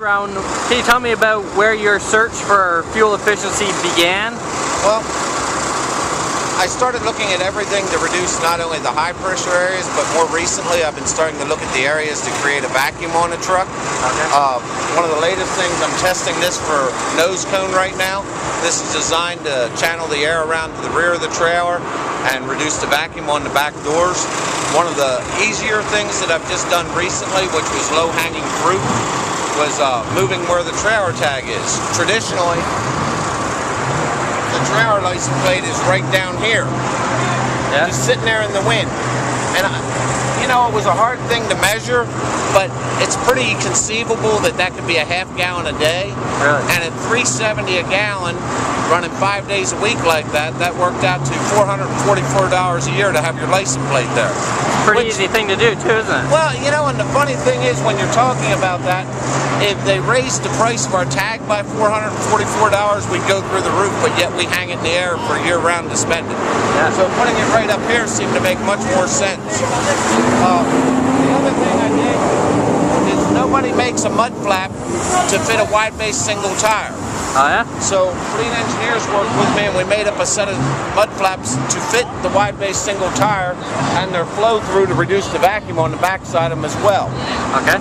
background, can you tell me about where your search for fuel efficiency began? Well, I started looking at everything to reduce not only the high pressure areas, but more recently I've been starting to look at the areas to create a vacuum on a truck. Okay. One of the latest things, I'm testing this for nose cone right now. This is designed to channel the air around to the rear of the trailer and reduce the vacuum on the back doors. One of the easier things that I've just done recently, which was low-hanging fruit, was moving where the trailer tag is. Traditionally, the trailer license plate is right down here, just sitting there in the wind. And you know, it was a hard thing to measure, but it's pretty conceivable that that could be a half gallon a day. Really? And at $3.70 a gallon, running 5 days a week like that, that worked out to $444 a year to have your license plate there. Pretty easy thing to do too, isn't it? Well, you know, and the funny thing is, when you're talking about that, if they raised the price of our tag by $444, we'd go through the roof, but yet we hang it in the air for year-round to spend it. Yeah. So putting it right up here seemed to make much more sense. The other thing I did is nobody makes a mud flap to fit a wide base single tire. Oh yeah? So fleet engineers worked with me and we made up a set of mud flaps to fit the wide base single tire and their flow through to reduce the vacuum on the back side of them as well. Okay.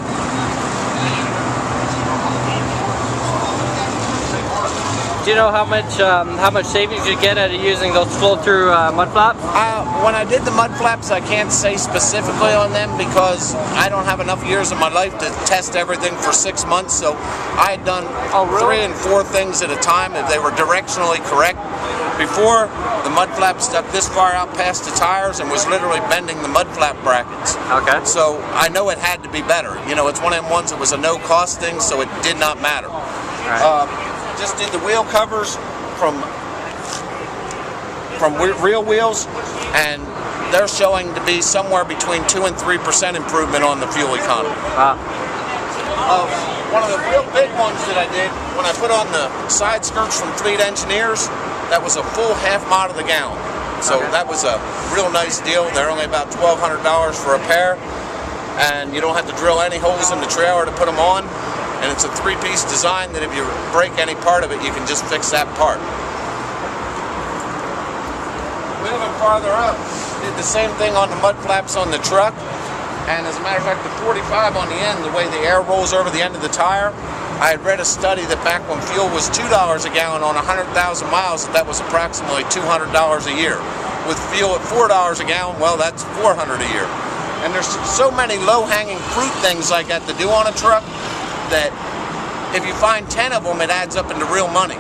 Do you know how much savings you get out of using those flow-through mud flaps? When I did the mud flaps, I can't say specifically on them because I don't have enough years of my life to test everything for 6 months. So I had done 3 and 4 things at a time if they were directionally correct. Before, the mud flap stuck this far out past the tires and was literally bending the mud flap brackets. Okay. So I know it had to be better. You know, it's one of them ones that was a no-cost thing, so it did not matter. Right. Just did the wheel covers from real wheels, and they're showing to be somewhere between 2 and 3% improvement on the fuel economy. Wow. One of the real big ones that I did when I put on the side skirts from Fleet Engineers, that was a full half mile to the gallon. So that was a real nice deal. They're only about $1,200 for a pair, and you don't have to drill any holes in the trailer to put them on. And it's a 3-piece design that if you break any part of it, you can just fix that part. Moving farther up, did the same thing on the mud flaps on the truck. And as a matter of fact, the 45 on the end, the way the air rolls over the end of the tire, I had read a study that back when fuel was $2 a gallon on 100,000 miles, that was approximately $200 a year. With fuel at $4 a gallon, well, that's $400 a year. And there's so many low-hanging fruit things like that to do on a truck, that if you find 10 of them, it adds up into real money.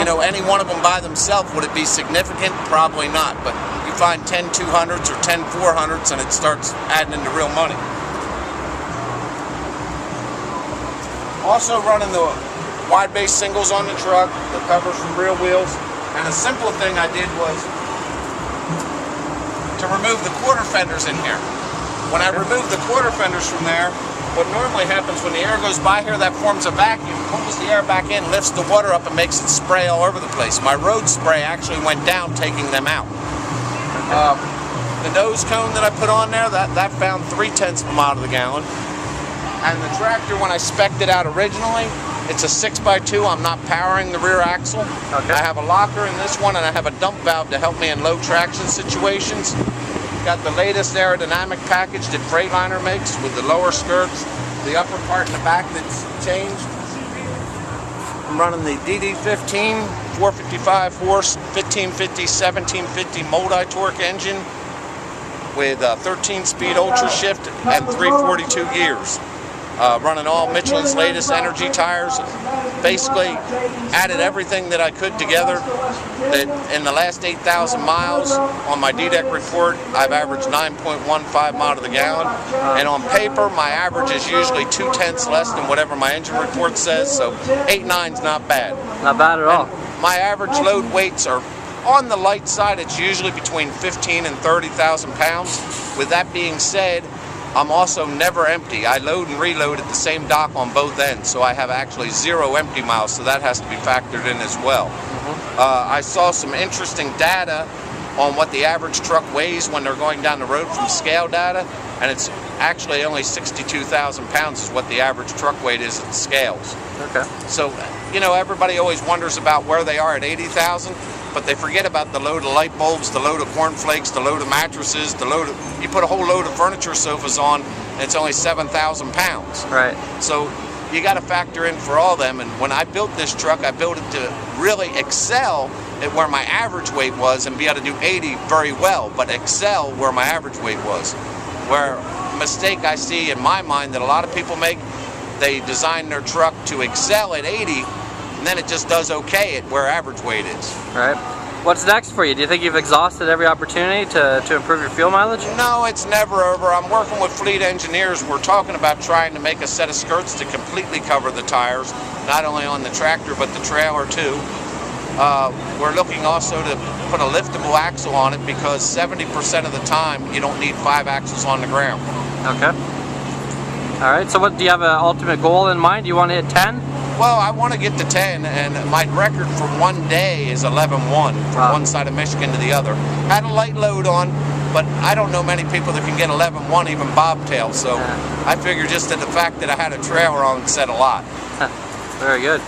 You know, any one of them by themselves, would it be significant? Probably not. But you find 10 200s or 10 400s and it starts adding into real money. Also running the wide base singles on the truck, the covers from real wheels. And a simple thing I did was to remove the quarter fenders in here. When I removed the quarter fenders from there, what normally happens when the air goes by here, that forms a vacuum, pulls the air back in, lifts the water up and makes it spray all over the place. My road spray actually went down, taking them out. The nose cone that I put on there, that found 3/10 of a mile to the gallon. And the tractor, when I spec'd it out originally, it's a 6x2. I'm not powering the rear axle. Okay. I have a locker in this one and I have a dump valve to help me in low traction situations. Got the latest aerodynamic package that Freightliner makes with the lower skirts, the upper part in the back that's changed. I'm running the DD15 455 horse 1550 1750 multi-torque engine with 13-speed ultra shift and 342 gears. Running all Michelin's latest energy tires. Basically added everything that I could together. That in the last 8,000 miles on my DDEC report, I've averaged 9.15 mile to the gallon. And on paper, my average is usually 2/10 less than whatever my engine report says. So 8.9's not bad. Not bad at all. My average load weights are on the light side. It's usually between 15 and 30,000 pounds. With that being said, I'm also never empty. I load and reload at the same dock on both ends, so I have actually 0 empty miles, so that has to be factored in as well. I saw some interesting data on what the average truck weighs when they're going down the road from scale data, and it's actually only 62,000 pounds is what the average truck weight is at scales. Okay. So, you know, everybody always wonders about where they are at 80,000, but they forget about the load of light bulbs, the load of cornflakes, the load of mattresses, the load of, you put a whole load of furniture sofas on, and it's only 7,000 pounds. Right. So you got to factor in for all them, and when I built this truck, I built it to really excel at where my average weight was and be able to do 80 very well, but excel where my average weight was. Where a mistake I see in my mind that a lot of people make, they design their truck to excel at 80, and then it just does okay at where average weight is. Right. What's next for you? Do you think you've exhausted every opportunity to improve your fuel mileage? No, it's never over. I'm working with fleet engineers. We're talking about trying to make a set of skirts to completely cover the tires, not only on the tractor but the trailer too. We're looking also to put a liftable axle on it because 70% of the time you don't need 5 axles on the ground. Okay. All right, so what do you have an ultimate goal in mind? Do you want to hit 10? Well, I want to get to 10, and my record for one day is 11.1 from one side of Michigan to the other. Had a light load on, but I don't know many people that can get 11.1 even bobtail, so I figure just that the fact that I had a trailer on said a lot. Very good.